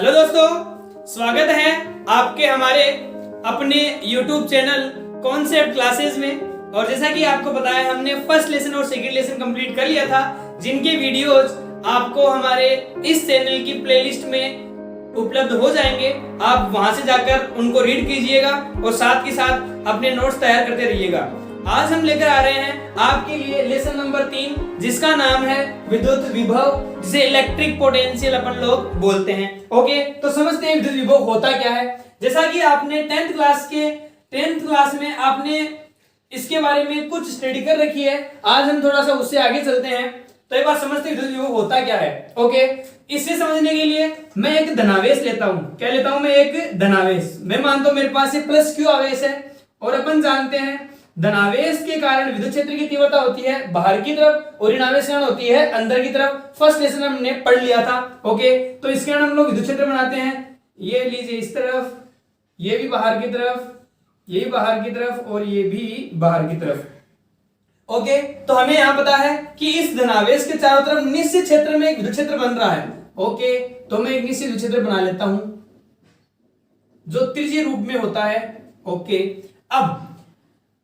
Hello दोस्तों, स्वागत है आपके हमारे अपने YouTube चैनल कॉन्सेप्ट क्लासेस में। और जैसा कि आपको पता है, हमने फर्स्ट लेसन और सेकंड लेसन कंप्लीट कर लिया था, जिनके वीडियोज आपको हमारे इस चैनल की प्लेलिस्ट में उपलब्ध हो जाएंगे। आप वहां से जाकर उनको रीड कीजिएगा और साथ के साथ अपने नोट्स तैयार करते रहिएगा। आज हम लेकर आ रहे हैं आपके लिए लेसन नंबर 3, जिसका नाम है विद्युत विभव, जिसे इलेक्ट्रिक पोटेंशियल अपन लोग बोलते हैं। ओके, तो समझते हैं विद्युत विभव होता क्या है। जैसा कि आपने 10th क्लास में आपने इसके बारे में कुछ स्टडी कर रखी है, आज हम थोड़ा सा उससे आगे चलते हैं। तो एक बात समझते हैं विद्युत विभव होता क्या है। ओके, इसे समझने के लिए मैं एक धनावेश लेता हूं। क्या लेता हूं मैं? एक धनावेश। मैं मानता हूं मेरे पास प्लस क्यू आवेश है, और अपन जानते हैं धनावेश के कारण विद्युत क्षेत्र की तीव्रता होती है बाहर की तरफ और ऋणावेश कारण होती है अंदर की तरफ। फर्स्ट लेसन हमने पढ़ लिया था। ओके, तो इसके कारण हम लोग विद्युत क्षेत्र बनाते हैं। ये लीजिए इस तरफ, ये भी बाहर की तरफ, ये भी बाहर की तरफ और ये भी बाहर की तरफ। ओके, तो हमें यहां पता है कि इस धनावेश के चारों तरफ निश्चित क्षेत्र में एक विद्युत क्षेत्र बन रहा है। ओके, तो मैं एक निश्चित विद्युत क्षेत्र बना लेता हूं जो त्रिज्यीय रूप में होता है। ओके,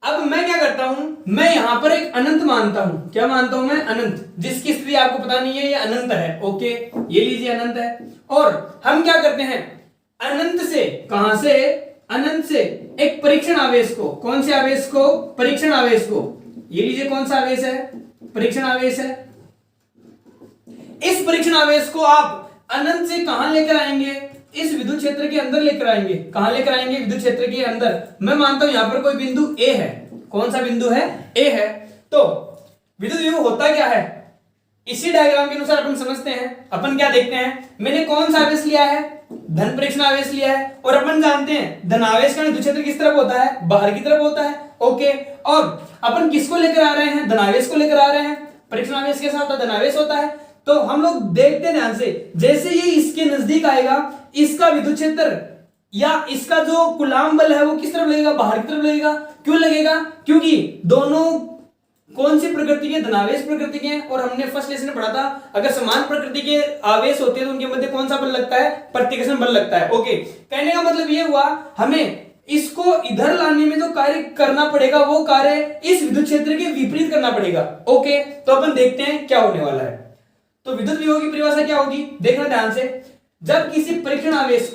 अब मैं क्या करता हूं, मैं यहां पर एक अनंत मानता हूं। क्या मानता हूं मैं? अनंत, जिसकी स्थिति आपको पता नहीं है, ये अनंत है। ओके, ये लीजिए अनंत है। और हम क्या करते हैं, अनंत से, कहां से? अनंत से एक परीक्षण आवेश को, कौन से आवेश को? परीक्षण आवेश को। ये लीजिए कौन सा आवेश है? परीक्षण आवेश है। इस परीक्षण आवेश को आप अनंत से कहां लेकर आएंगे? इस विद्युत क्षेत्र के अंदर लेकर आएंगे। कहां लेकर आएंगे? विद्युत क्षेत्र के अंदर। मैं मानता हूं यहां पर कोई बिंदु ए है। कौन सा बिंदु है? ए है। तो विद्युत विभव होता क्या है, इसी डायग्राम के अनुसार अपन समझते हैं। अपन क्या देखते हैं, मैंने कौन सा आवेश लिया है? धन परीक्षण आवेश लिया है। और अपन जानते हैं धनावेश का विद्युत क्षेत्र किस तरफ होता है? बाहर की तरफ होता है। ओके, और अपन किसको लेकर आ रहे हैं? धनावेश को लेकर आ रहे हैं। परीक्षण आवेश के साथ धनावेश होता है। तो हम लोग देखते हैं ध्यान से, जैसे ये इसके नजदीक आएगा, इसका विद्युत क्षेत्र या इसका जो कूलाम बल है वो किस तरफ लगेगा? बाहर की तरफ लगेगा। क्यों लगेगा? क्योंकि दोनों कौन सी प्रकृति के? धनावेश प्रकृति के हैं। और हमने फर्स्ट लेसन में पढ़ा था, अगर समान प्रकृति के आवेश होते हैं तो उनके मध्य कौन सा बल लगता है? प्रतिकर्षण बल लगता है। ओके, कहने का मतलब ये हुआ, हमें इसको इधर लाने में जो कार्य करना पड़ेगा वो कार्य इस विद्युत क्षेत्र के विपरीत करना पड़ेगा। ओके, तो अपन देखते हैं क्या होने वाला है। तो विद्युत विभव की परिभाषा क्या होगी, देखना ध्यान से। जब किसी परीक्षण आवेश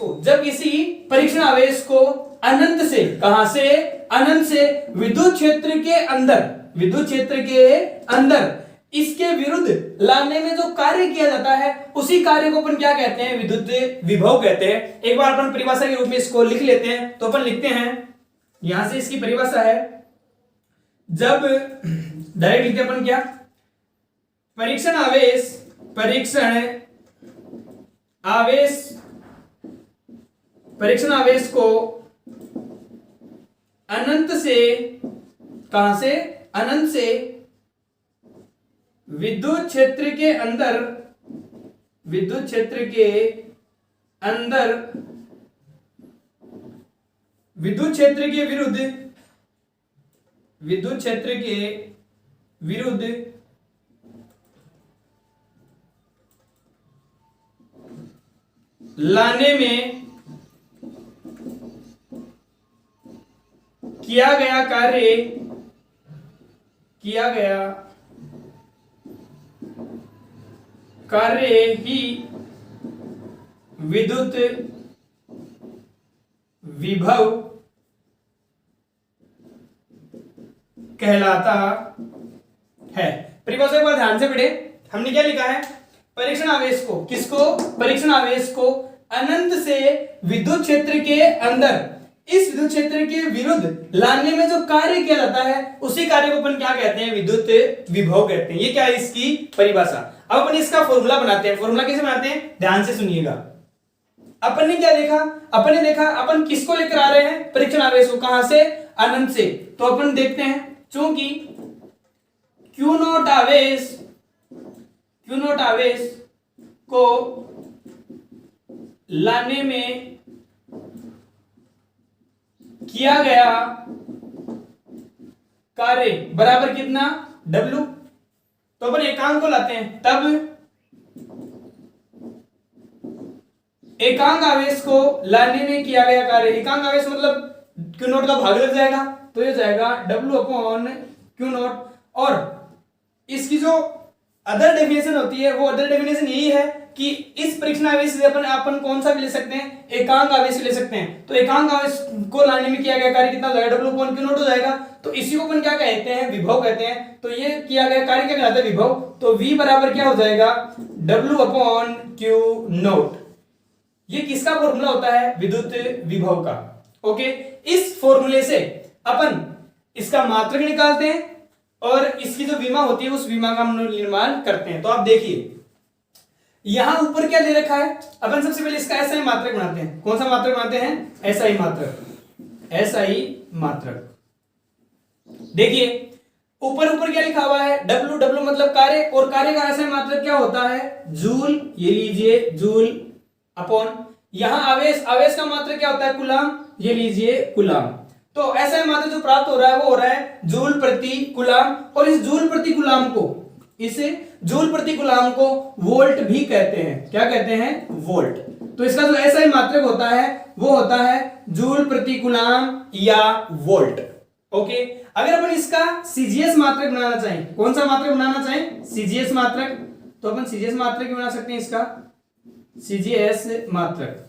को अनंत से, कहां से? अनंत से विद्युत क्षेत्र के अंदर इसके विरुद्ध लाने में जो कार्य किया जाता है, उसी कार्य को अपन क्या कहते हैं? विद्युत विभव कहते हैं। एक बार अपन परिभाषा के रूप में इसको लिख लेते हैं। तो अपन लिखते हैं, यहां से इसकी परिभाषा है, जब डायरेक्ट लिखते अपन क्या? परीक्षण आवेश को अनंत से, कहां से? अनंत से विद्युत क्षेत्र के अंदर विद्युत क्षेत्र के विरुद्ध लाने में किया गया कार्य ही विद्युत विभव कहलाता है। परिभाषा एक बार ध्यान से पढ़े। हमने क्या लिखा है? परीक्षण आवेश को, किसको? परीक्षण आवेश को अनंत से विद्युत क्षेत्र के अंदर इस विद्युत क्षेत्र के विरुद्ध लाने में जो कार्य किया जाता है, उसी कार्य को अपन क्या कहते हैं? विद्युत विभव कहते हैं। ये क्या है इसकी परिभाषा। अब अपन इसका फॉर्मूला बनाते हैं। फॉर्मूला कैसे बनाते हैं, ध्यान से सुनिएगा। अपन ने क्या देखा? अपन ने देखा अपन किसको लेकर आ रहे हैं? परीक्षण आवेश को। कहां से? अनंत से। तो अपन देखते हैं, चूंकि Q नॉट आवेश को लाने में किया गया कार्य बराबर कितना? W। तो अपन एकांक को लाते हैं, तब एकांक आवेश को लाने में किया गया कार्य, एकांक आवेश मतलब क्यू नॉट का भाग लग जाएगा तो ये जाएगा W अपॉन क्यू नॉट। और इसकी जो अदर डेफिनेशन होती है वो अदर डेफिनेशन यही है कि इस परीक्षण आवेश से अपन कौन सा भी ले सकते हैं, एकांक आवेश ले सकते हैं। तो एकांक आवेश को लाने में किया गया कार्य कितना हो जाएगा, W अपॉन क्यू नॉट हो जाएगा। तो इसी को अपन क्या कहते हैं, विभव कहते हैं। तो ये किया गया कार्य क्या कहलाता है, विभव। तो V बराबर क्या हो जाएगा, W अपॉन क्यू नॉट। ये किसका फॉर्मूला होता है, विद्युत विभव का। ओके, इस फॉर्मूले से अपन इसका मात्रक निकालते हैं और इसकी जो विमा होती है उस विमा का हम निर्माण करते हैं। तो आप देखिए यहां ऊपर क्या दे रखा है, अपन सबसे पहले इसका एसआई मात्रक बनाते हैं। कौन सा मात्रक बनाते हैं, एसआई मात्रक। एसआई मात्रक देखिए ऊपर क्या लिखा हुआ है, W, W मतलब कार्य, और कार्य का एसआई मात्रक क्या होता है, जूल। ये लीजिए जूल अपॉन, यहां आवेश, आवेश का मात्रक क्या होता है, कूलाम। ये लीजिए कूलाम। तो ऐसा मात्रक जो प्राप्त हो रहा है वो हो रहा है जूल प्रति कूलाम। और इस जूल प्रति कूलाम को, इसे जूल प्रति कूलाम को वोल्ट भी कहते हैं। क्या कहते हैं, वोल्ट। तो इसका जो एसआई मात्रक होता है वो होता है जूल प्रति कूलाम या वोल्ट। ओके, अगर अपन इसका सीजीएस मात्रक बनाना चाहें, कौन सा मात्रक बनाना चाहें, सीजीएस मात्रक, तो अपन सीजीएस मात्रक भी बना सकते हैं इसका, सीजीएस मात्रक।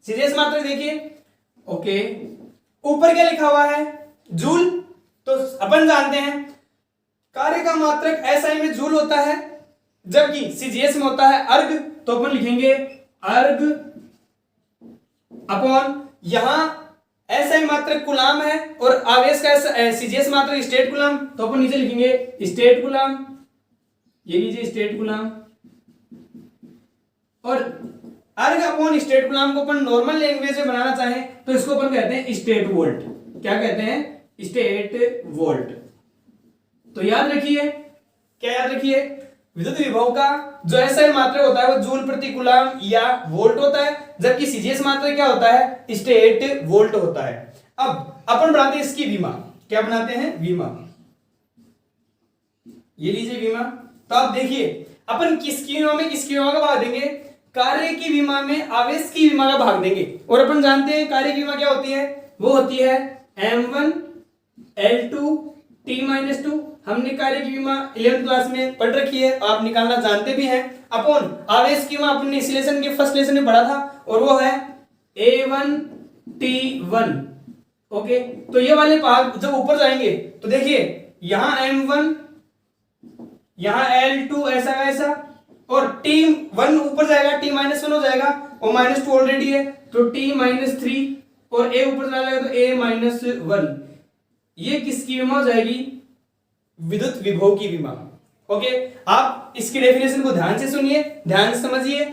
सीजीएस मात्रक देखिए, ओके, ऊपर क्या लिखा हुआ है, जूल। तो अपन जानते हैं कार्य का मात्रक एसआई में जूल होता है, जबकि सीजीएस में होता है अर्ग। तो अपन लिखेंगे अर्ग अपॉन, यहां एसआई मात्रक कूलाम है और आवेश का सीजीएस मात्रक स्टेट कूलाम। तो अपन नीचे लिखेंगे स्टेट कूलाम। ये लीजिए स्टेट कूलाम। और अर्ग अपॉन स्टेट कूलाम को अपन नॉर्मल लैंग्वेज में बनाना चाहें तो इसको अपन कहते हैं स्टेट वोल्ट। क्या कहते हैं, स्टेट वोल्ट। तो याद रखिए, क्या याद रखिए, विद्युत विभव का जो एसआई मात्रक होता है वो जूल प्रति कूलाम या वोल्ट होता है, जबकि सीजीएस मात्रक क्या होता है, स्टेट वोल्ट होता है। अब अपन बनाते हैं इसकी विमा। क्या बनाते हैं, विमा। ये लीजिए विमा। तो आप देखिए अपन किसकी विमा में किसकी विमा का भाग देंगे, कार्य की विमा में आवेश की विमा का भाग देंगे। और अपन जानते हैं कार्य की विमा क्या होती है, वो होती है M1 L2 T-2। हमने कार्य की विमा 11th क्लास में पढ़ रखी है, आप निकालना जानते भी हैं। अपॉन आवेश की विमा अपने इस लेसन के फर्स्ट लेसन में पढ़ा था, और वो है A1 T1। ओके, तो ये वाले भाग जब ऊपर जाएंगे तो देखिए यहां M1, यहां L2 ऐसा का ऐसा, और T1 ऊपर जाएगा, T-1 हो जाएगा, और -2 ऑलरेडी है तो T-3, और A ऊपर चला जाएगा तो A-1। ये किसकी विमा हो जाएगी, विद्युत विभव की विमा। ओके, आप इसकी डेफिनेशन को ध्यान से सुनिए, ध्यान से समझिए।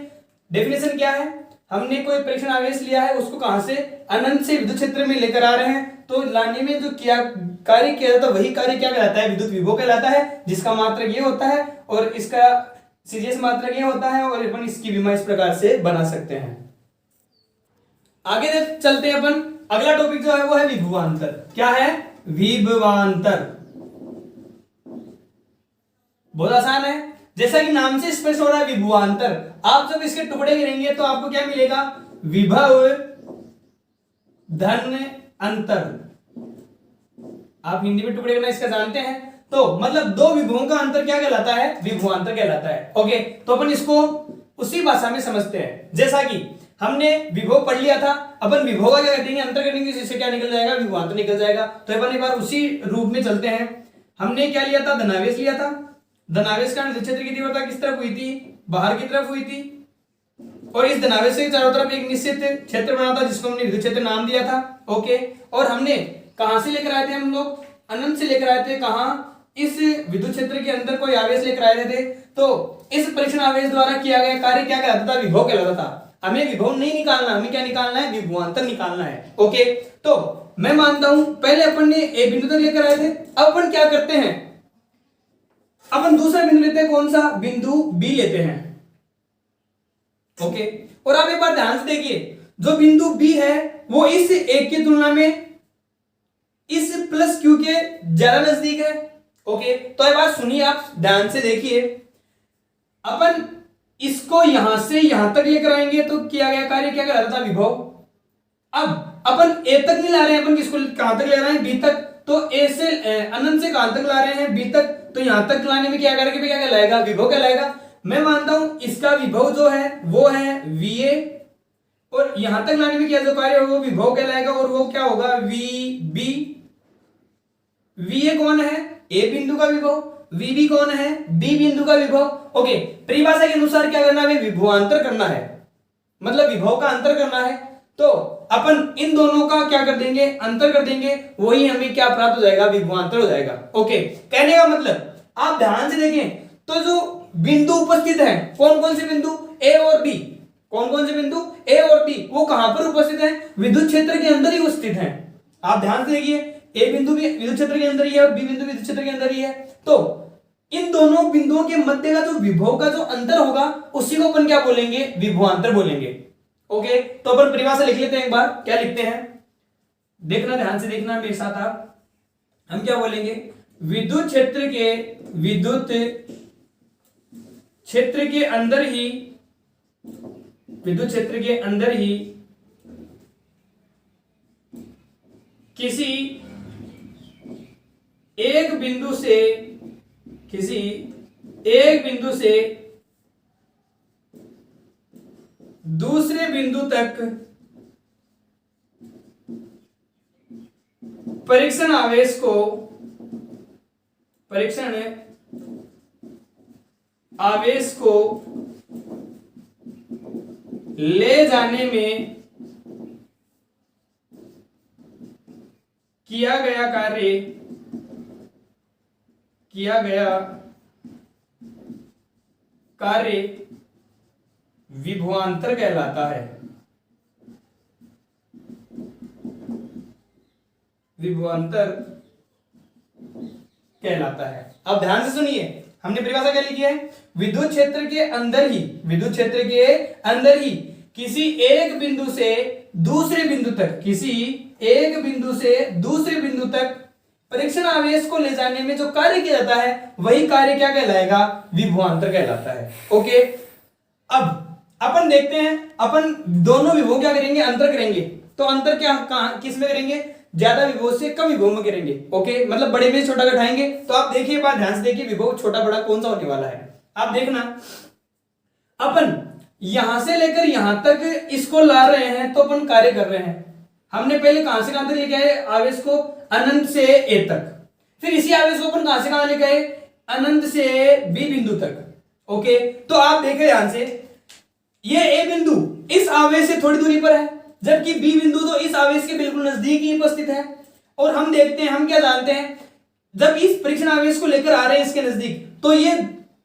डेफिनेशन क्या है, हमने कोई परीक्षण आवेश लिया है, उसको कहां से, अनंत से विद्युत क्षेत्र में लेकर आ रहे हैं। तो लाने में जो किया कार्य किया जाता है वही कार्य क्या कहलाता है, विद्युत विभव कहलाता है, जिसका मात्रक ये होता है और इसका सीजीएस मात्रक ये होता है। और अपन इसकी विमा इस प्रकार से बना सकते हैं। आगे चलते हैं अपन, अगला टॉपिक जो है वो है विभवांतर। क्या है, विभवांतर। बहुत आसान है, जैसा कि नाम से स्पष्ट हो रहा है विभवांतर। आप जब इसके टुकड़े गिनेंगे तो आपको क्या मिलेगा, विभव धन अंतर। आप हिंदी में टुकड़े गिना इसका जानते हैं, तो मतलब दो विभवों का अंतर क्या कहलाता है, विभवांतर कहलाता है। ओके, तो अपन इसको उसी भाषा में समझते हैं। जैसा कि हमने विभव पढ़ लिया था, अपन विभव का क्या कहते हैं, अंतर करेंगे, जिससे क्या निकल जाएगा, विभवांतर निकल जाएगा। तो अपन एक बार उसी रूप में चलते हैं। हमने क्या लिया था, धनावेश लिया था। धनावेश का विद्युत क्षेत्र की तीव्रता किस तरफ हुई थी, बाहर की तरफ हुई थी, और इस धनावेश के चारों तरफ एक निश्चित क्षेत्र बना था जिसको हमने विद्युत क्षेत्र नाम दिया था। ओके, और हमने कहां से लेकर आए थे, हम लोग अनंत से लेकर आए थे। कहां, इस विद्युत क्षेत्र के अंदर कोई आवेश लेकर आए थे। तो इस परीक्षण आवेश द्वारा किया गया कार्य क्या कहलाता था, विभव कहलाता था। हमें विभव नहीं निकालना, हमें क्या निकालना है, विभवांतर निकालना है। ओके, तो मैं मानता हूं पहले अपन ने ए बिंदु तक लेकर आए थे। अब अपन क्या करते हैं, अपन दूसरा बिंदु लेते हैं। कौन सा, बिंदु बी लेते हैं। ओके, और आप एक बार ध्यान से देखिए, जो बिंदु बी है वो इस एक की तुलना में इस प्लस क्यू के ज्यादा नजदीक है। ओके, तो ये बात सुनिए, आप ध्यान से देखिए। अपन इसको यहां से यहां तक लेकर आएंगे तो किया गया कार्य क्या कहलाता था, विभव। अब अपन ए तक नहीं ला रहे हैं, अपन किसको कहां तक ले रहे हैं, बी तक। तो ए से अनंत से कहां तक ला रहे हैं, बी तक। तो यहां तक लाने में क्या करेंगे, क्या कहलाएगा, विभव कहलाएगा। मैं मानता हूं इसका विभव जो है वो है वीए, और यहां तक लाने में क्या जो कार्य होगा वो विभव कहलाएगा, और वो क्या होगा, वी बी। वीए कौन है, ए बिंदु का विभव, वीबी कौन है, बी बिंदु का विभव। ओके, परिभाषा के अनुसार क्या करना है, विभवांतर करना है, मतलब विभव का अंतर करना है। तो अपन इन दोनों का क्या कर देंगे, अंतर कर देंगे, वही हमें क्या प्राप्त हो जाएगा, विभवांतर हो जाएगा। ओके, कहने का मतलब आप ध्यान से देखें तो जो बिंदु उपस्थित है, कौन कौन से बिंदु, ए और बी, कौन कौन से बिंदु, ए और बी, वो कहां पर उपस्थित है, विद्युत क्षेत्र के अंदर ही उपस्थित है। आप ध्यान से देखिए, ए बिंदु भी विद्युत क्षेत्र के अंदर ही है और बी बिंदु विद्युत क्षेत्र के अंदर ही है। तो इन दोनों बिंदुओं के मध्य का जो विभव का जो अंतर होगा उसी को अपन क्या बोलेंगे, विभवांतर बोलेंगे। ओके, तो अपन परिभाषा लिख लेते हैं एक बार, क्या लिखते हैं, देखना, ध्यान से देखना मेरे साथ आप। हम क्या बोलेंगे, विद्युत क्षेत्र के अंदर ही, विद्युत क्षेत्र के अंदर ही किसी एक बिंदु से दूसरे बिंदु तक परीक्षण आवेश को ले जाने में किया गया कार्य विभवांतर कहलाता है, विभवांतर कहलाता है। अब ध्यान से सुनिए, हमने परिभाषा क्या लिखी है, विद्युत क्षेत्र के अंदर ही किसी एक बिंदु से दूसरे बिंदु तक परीक्षण आवेश को ले जाने में जो कार्य किया जाता है वही कार्य क्या कहलाएगा, विभवांतर कहलाता है। ओके, अब अपन देखते हैं, अपन दोनों विभव क्या करेंगे, अंतर करेंगे। तो अंतर क्या किस में करेंगे, ज्यादा विभव से कम विभव में करेंगे। ओके, मतलब बड़े में छोटा घटाएंगे। तो आप देखिए, बात ध्यान से देखिए, विभव छोटा बड़ा कौन सा होने वाला है। आप देखना, अपन यहां से लेकर यहां तक इसको ला रहे हैं तो अपन कार्य कर रहे हैं। हमने पहले कहां से कहां तक लेके आए आवेश को, अनंत से ए तक। फिर इसी आवेश को अपन कहां से कहां लेके आए, अनंत से बी बिंदु तक। ओके, तो आप देखें ध्यान से, ये ए बिंदु इस आवेश से थोड़ी दूरी पर है, जबकि बी बिंदु तो इस आवेश के बिल्कुल नजदीक ही उपस्थित है। और हम देखते हैं, हम क्या जानते हैं, जब इस परीक्षण आवेश को लेकर आ रहे हैं इसके नजदीक, तो ये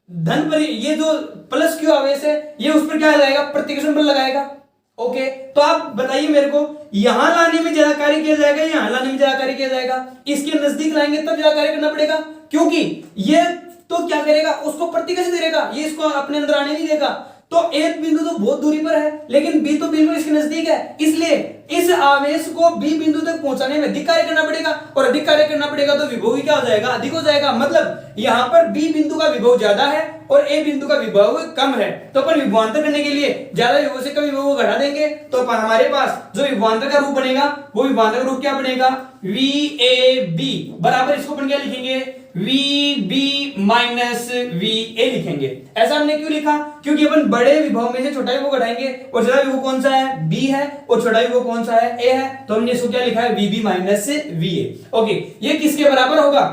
धन पर, ये जो प्लस क्यू आवेश है ये उस पर क्या लगाएगा, प्रतिकर्षण बल लगाएगा। ओके, तो आप बताइए मेरे को, यहां लाने में ज्यादा कार्य किया जाएगा, यहां लाने में ज्यादा कार्य किया जाएगा, इसके नजदीक लाएंगे तब ज्यादा कार्य करना पड़ेगा, क्योंकि ये तो क्या करेगा, उसको प्रतिकर्षण देगा, ये इसको अपने अंदर आने नहीं देगा। तो एक बिंदु तो बहुत दूरी पर है, लेकिन बी तो बिल्कुल इसके नजदीक है, इसलिए इस आवेश को बी बिंदु तक पहुंचाने में अधिक कार्य करना पड़ेगा, और अधिक कार्य करना पड़ेगा तो विभव भी क्या हो जाएगा, अधिक हो जाएगा। मतलब यहां पर बी बिंदु का विभव ज्यादा है और ए बिंदु का विभव कम है। तो अपन विभवांतर करने के लिए ज्यादा विभव से कम विभव को घटा देंगे, तो हमारे पास जो विभवांतर का रूप बनेगा वो विभवांतर का रूप क्या बनेगा, वी ए बी बराबर, इसको अपन क्या लिखेंगे, V B minus V A लिखेंगे। ऐसा हमने क्यों लिखा, क्योंकि अपन बड़े विभव में से छोटा विभव घटाएंगे, और छोटा विभव कौन सा है, बी है, और छोटा विभव कौन सा है, ए है। तो हमने इसको क्या लिखा है, V B minus V A. Okay, ये किसके बराबर होगा,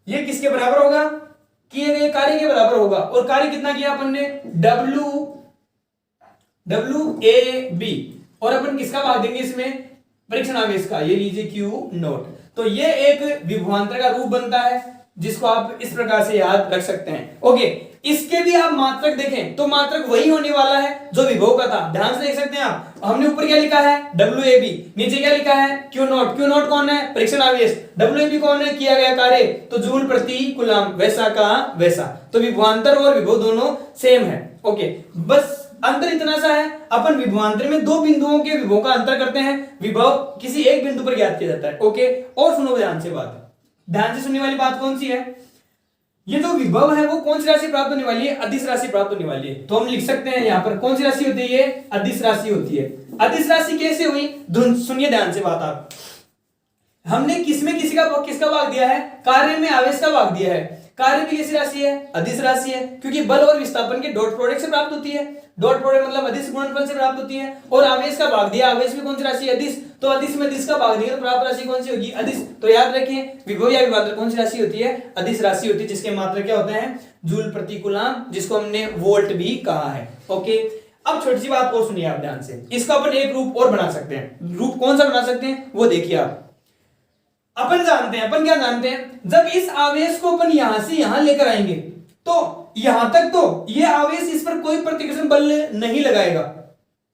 ये किसके बराबर होगा, किए गए कार्य के बराबर होगा। और कार्य कितना किया अपन ने, डब्ल्यू ए बी, और अपन किसका भाग देंगे इसमें, परीक्षण आवेश का, ये लीजिए क्यू नोट। तो ये एक विभवांतर का रूप बनता है, जिसको आप इस प्रकार से याद रख सकते हैं। ओके, इसके भी आप मात्रक देखें तो मात्रक वही होने वाला है जो विभव का था। ध्यान से देख सकते हैं आप, हमने ऊपर क्या लिखा है, डब्ल्यू ए बी, नीचे क्या लिखा है, क्यू नॉट। क्यू नॉट कौन है, परीक्षण आवेश। डब्ल्यू ए बी कौन है, किया गया कार्य, तो जूल प्रति कूलम, वैसा का वैसा। तो विभवांतर और विभव दोनों सेम है। ओके, बस अंतर इतना सा है, अपन विभवांतर में दो बिंदुओं के विभव का अंतर करते हैं, विभव किसी एक बिंदु पर ज्ञात किया जाता है। ओके, और सुनो ध्यान से बात, ध्यान से सुनने वाली बात कौन सी है, ये जो विभव है वो कौन सी राशि प्राप्त होने वाली है? अदिश राशि प्राप्त होने वाली है। तो हम लिख सकते हैं यहाँ पर कौन सी राशि होती है? ये अदिश राशि होती है। अदिश राशि कैसे हुई? सुनिए ध्यान से बात आप। हमने किसमें किसका भाग दिया है? कार्य में आवेश का भाग दिया है। कार्य भी कैसी राशि है? अदिश राशि है, क्योंकि बल और विस्थापन के डॉट प्रोडक्ट से प्राप्त होती है। डॉट प्रोडक्ट मतलब अदिश गुणनफल से प्राप्त होती है। और आवेश का भाग दिया, आवेश में कौन सी राशि है? अदिश। तो अदिश में अदिश का भाग दिया तो प्राप्त राशि कौन सी होगी? अदिश। तो याद रखें, विभव या विभवांतर कौन सी राशि होती है? अदिश राशि होती है, जिसके मात्रा क्या होते हैं? जूल प्रति कूलम, जिसको हमने वोल्ट भी कहा है। ओके, अब छोटी सी बात और सुनिए आप ध्यान से। इसका अपन एक रूप और बना सकते हैं। रूप कौन सा बना सकते हैं वो देखिए आप। अपन जानते हैं, अपन क्या जानते हैं? जब इस आवेश को अपन यहां से यहां लेकर आएंगे तो यहां तक तो ये आवेश इस पर कोई प्रतिकर्षण बल नहीं लगाएगा।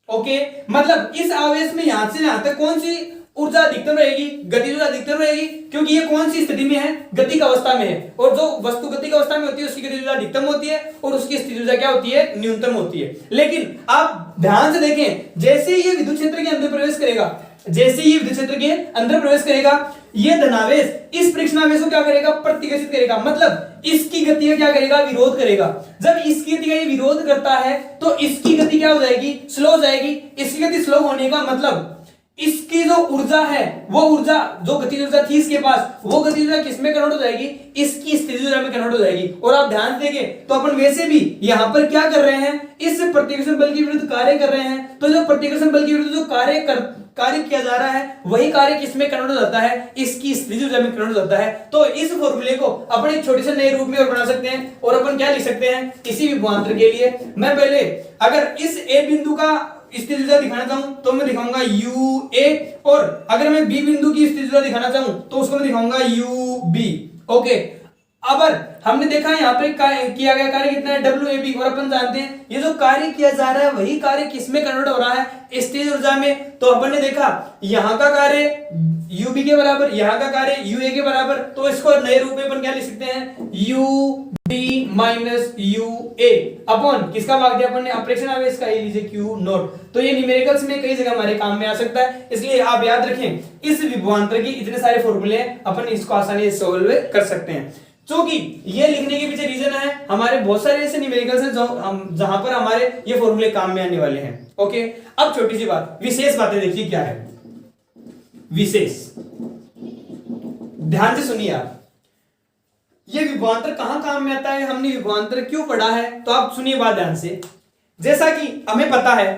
ओके, मतलब इस आवेश में यहां से यहां तक कौन सी ऊर्जा अधिकतम रहेगी? गति ऊर्जा अधिकतम रहेगी, क्योंकि ये कौन सी स्थिति में है? गति का अवस्था में है। और जो वस्तु गति का अवस्था में होती है उसकी गति ऊर्जा अधिकतम होती है और उसकी स्थिति ऊर्जा क्या होती है? न्यूनतम होती है। लेकिन आप ध्यान से देखें, जैसे ये विद्युत क्षेत्र के अंदर प्रवेश करेगा, जैसे ये विद्युत क्षेत्र के अंदर प्रवेश करेगा, ये धनावेश इस परीक्षणावेश को क्या करेगा? प्रतिकर्षित करेगा। मतलब इसकी गति का क्या करेगा? विरोध करेगा। जब इसकी गति का ये विरोध करता है तो इसकी गति क्या हो जाएगी? स्लो हो जाएगी। इसकी गति स्लो होने का मतलब इसकी जो ऊर्जा है, वो ऊर्जा जो गति ऊर्जा थी इसके पास, वो गति ऊर्जा किसमें कन्वर्ट हो जाएगी? इसकी स्थिति ऊर्जा में कन्वर्ट हो जाएगी। और आप ध्यान देंगे तो अपन वैसे भी यहां पर क्या कर रहे हैं? इस प्रतिकर्षण बल के विरुद्ध कार्य कर रहे हैं। तो जो प्रतिकर्षण बल के विरुद्ध जो कार्य किया जा रहा है, वही कार्य किसमें कन्वर्ट हो जाता है? इसकी स्थिति ऊर्जा में कन्वर्ट हो जाता है। तो इस फॉर्मूले को अपन एक छोटे से नए रूप में और बना सकते हैं। और अपन क्या लिख सकते हैं? इसी विभवांतर के लिए मैं पहले अगर इस ए बिंदु का स्थिति ऊर्जा दिखाना चाहूं तो मैं दिखाऊंगा यू ए, और अगर मैं बी बिंदु की स्थिति ऊर्जा दिखाना चाहूं तो उसको मैं दिखाऊंगा यू बी। ओके, अब हमने देखा यहाँ पे किया गया कार्य कितना है? W A B. और अपन जानते हैं ये जो कार्य किया जा रहा है वही कार्य किसमें कन्वर्ट हो रहा है? स्थिर ऊर्जा में। तो अपन ने देखा यहाँ का कार्य यू बी के बराबर, यहाँ का कार्य यू ए के बराबर। तो इसको नए रूप में अपन क्या लिख सकते हैं? U B minus U A upon किसका भाग दिया अपन ने? अप्रेक्षण आवेश का, ये लीजिए क्यू नॉट। तो ये न्यूमेरिकल्स में कई जगह हमारे काम में आ सकता है, इसलिए आप याद रखें इस विभवांतर की इतने सारे फॉर्मूले अपन इसको आसानी से सॉल्व कर सकते हैं। क्योंकि ये लिखने के पीछे रीजन है, हमारे बहुत सारे ऐसे न्यूमेरिकल्स हैं जहां पर हमारे ये फॉर्मूले काम में आने वाले हैं। ओके, अब छोटी सी बात, विशेष बातें देखिए क्या है। विशेष ध्यान से सुनिए आप, ये विभवांतर कहां काम में आता है, हमने विभवांतर क्यों पढ़ा है, तो आप सुनिए बात ध्यान से। जैसा कि हमें पता है,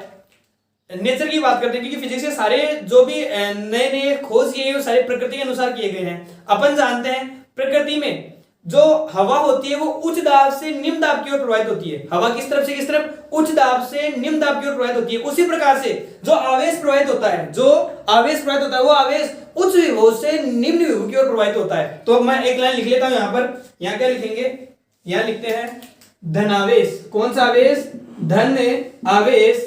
नेचर की बात करते हैं क्योंकि फिजिक्स के सारे जो भी नए नए खोज किए गए सारे प्रकृति के अनुसार किए गए हैं। अपन जानते हैं प्रकृति में जो हवा होती है वो उच्च दाब से निम्न दाब की ओर प्रवाहित होती है। हवा किस तरफ से किस तरफ? उच्च दाब से निम्न दाब की ओर प्रवाहित होती है। उसी प्रकार से जो आवेश प्रवाहित होता है, जो आवेश प्रवाहित होता है, वो आवेश उच्च विभव से निम्न विभव की ओर प्रवाहित होता है। तो मैं एक लाइन लिख लेता हूं यहां पर। यहां क्या लिखेंगे? यहां लिखते हैं धनावेश। कौन सा आवेश? धन आवेश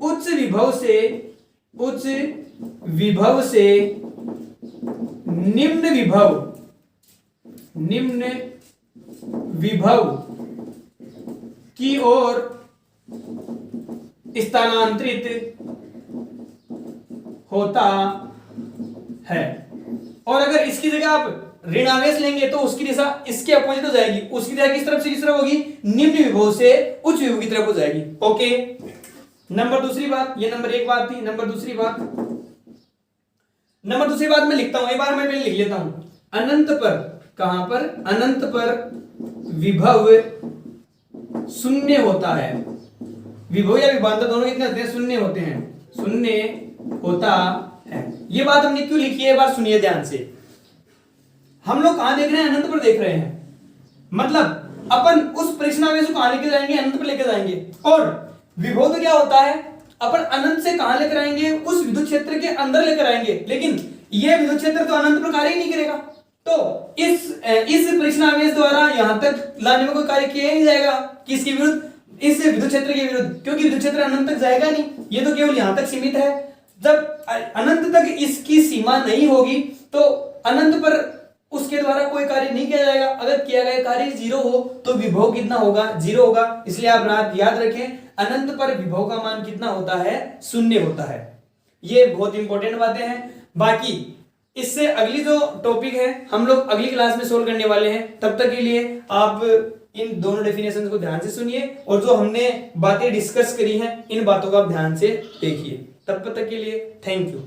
उच्च विभव से निम्न विभव की ओर स्थानांतरित होता है। और अगर इसकी जगह आप ऋण आवेश लेंगे तो उसकी दिशा इसके अपोजिट हो जाएगी। उसकी दिशा किस तरफ से किस तरफ होगी? निम्न विभव से उच्च विभव की तरफ हो जाएगी। ओके, नंबर दूसरी बात, ये नंबर एक बात थी। नंबर दूसरी बात मैं लिखता हूं, एक बार मैं पहले लिख लेता हूं। अनंत पर, कहां पर? अनंत पर विभव शून्य होता है। विभव या विभवांतर दोनों कितने होते हैं? शून्य होते हैं। शून्य होता है। ये बात हमने क्यों लिखी है, एक बार सुनिए ध्यान से। हम लोग कहां देख रहे हैं? अनंत पर देख रहे हैं। मतलब अपन उस परीक्षणावेश को कहां लेके जाएंगे? अनंत पर लेके जाएंगे। और विभव तो क्या होता है? अपन अनंत से कहां लेकर आएंगे? उस विद्युत क्षेत्र के अंदर लेकर आएंगे। लेकिन यह विद्युत क्षेत्र तो अनंत पर कार्य ही नहीं करेगा। तो इस परीक्षणावेश द्वारा यहां तक लाने में कोई कार्य किया ही नहीं जाएगा। किसके विरुद्ध? इस विद्युत क्षेत्र के विरुद्ध, क्योंकि विद्युत क्षेत्र अनंत तक जाएगा नहीं, ये तो केवल यहां तक सीमित है। जब अनंत तक इसकी सीमा नहीं होगी तो अनंत पर उसके द्वारा कोई कार्य नहीं किया जाएगा। अगर किया गया कार्य जीरो हो तो विभव कितना होगा? जीरो होगा। इसलिए आप याद रखें, अनंत पर विभव का मान कितना होता है? शून्य होता है। ये बहुत इंपॉर्टेंट बातें हैं। बाकी इससे अगली जो टॉपिक है हम लोग अगली क्लास में सोल्व करने वाले हैं। तब तक के लिए आप इन दोनों डेफिनेशन को ध्यान से सुनिए और जो हमने बातें डिस्कस करी हैं इन बातों को आप ध्यान से देखिए। तब तक के लिए थैंक यू।